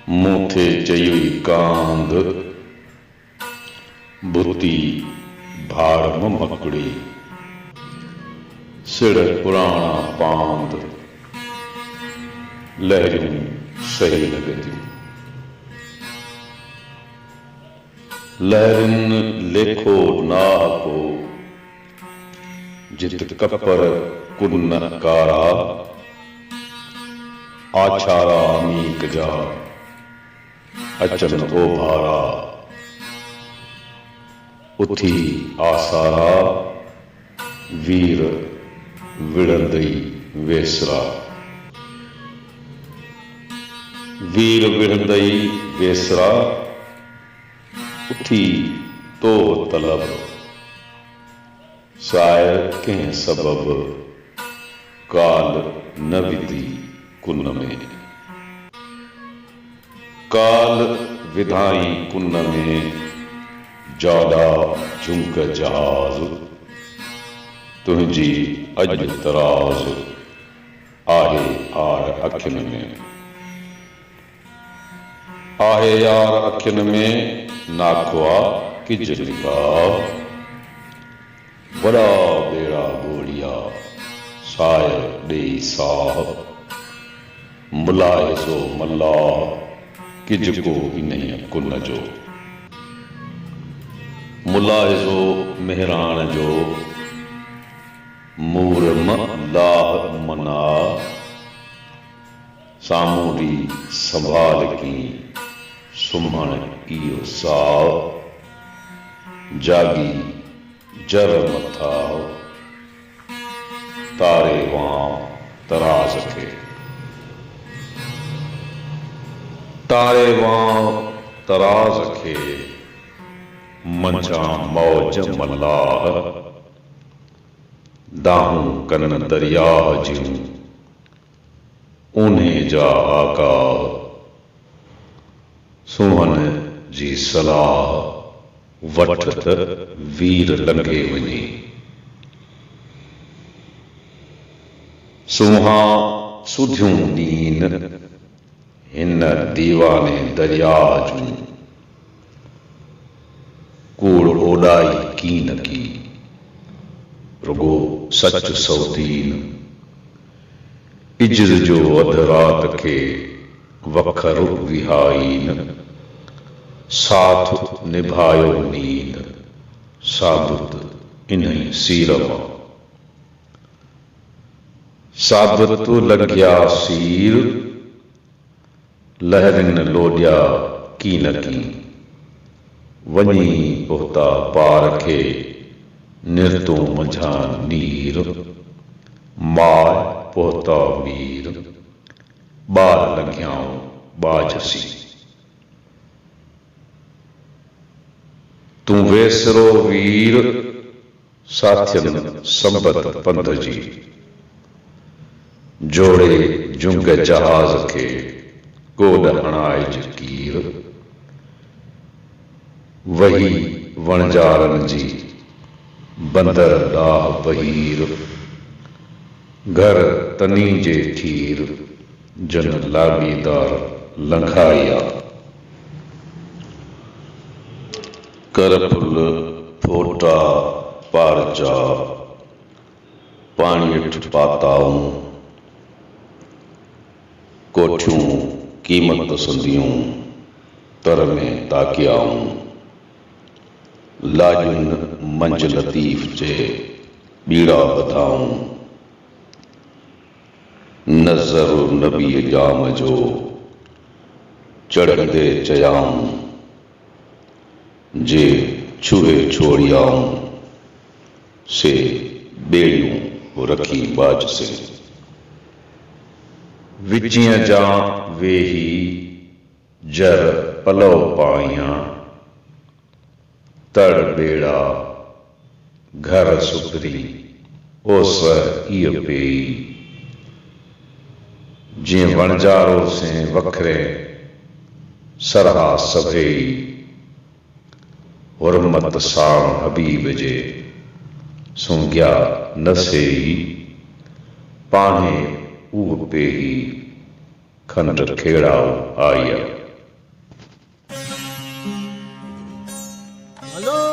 मूंथे चयुई कांद बुती भाड़ मकड़ी सिड़ पुराणा पांद लहरियूं सही लॻंदी लहरुनि लेखो नाह को जित कपर कुन कारा आछारा मीक जा अचन ओभारा उथी आसारा वीर विढ़ंदई वेसरा वीर विढ़ंदई वेसरा उठी तो तलब शायर कंहिं सबब काल न विधी कुन में काल विधाई कुन में जादा झुंक जहाज तुंहिंजी अॼु तराज आहे आर अखियुनि में आहे यार अखियुनि में नाखवा किज निकाह वड़ा बेड़ा गोड़िया शायर ॾेई साह मुलाहिज़ो मल्लाह किज को इन्हीअ कुन जो मुलाहिज़ो मेहरान जो मूर लाह मना सामूरी संभाल की सुम्हण इहो साव जागी जर मथा तारे वां तराज खे तारे वां तराज खे मंझां मौज मल्लाह दाहूं कन दरिया जूं ऊन्हे जा आगाह सुहन जी सलाह वठत वीर लंघे वञे सुहा सुधियूं नीन हिन दीवाने दरिया जूं कूड़ ओॾाई कीन की रुगो सच सौदीन इज्र जो अध रात खे वखर विहाईन साथ निभायो नींद साबुत इन्हीं सीर मां साबुत लॻिया सीर लहरिन लोॾिया कीन की वञी पहुता पार खे निरतूं मंझां नीर मार पहुता मीर ॿार लॻियाऊं बाजसी तूं वेसरो वीर साथियनि संबत पंध जी जोड़े जुंग जहाज खे गोॾ हणाइज कीर वही वणजारनि जी बंदर ॾाह बहीर घर तनी जे ठीर जन लाॻीदार लंघाइया कर फुल फोटा पारजा पाणीअठ पाताऊं कोठियूं कीमत संदियूं तर में ताकियाऊं लाॼुनि मंझ लतीफ़ जे बीड़ा बधाऊं नज़र नबी जाम जो चढ़ंदे चयाऊं जे छुए छोड़ियाऊं से बेड़ियूं रखी बाज से विचियां जा वेही जर पलव पाइयां तड़ बेड़ा घर सुतरी ओस इह पेई जीअं वणजारो से वखरे सरहा सभेई हुरमत साण हबीब जे सूंघिया न सेई पाणे उह पेही खंड खेड़ाओ आया। हेलो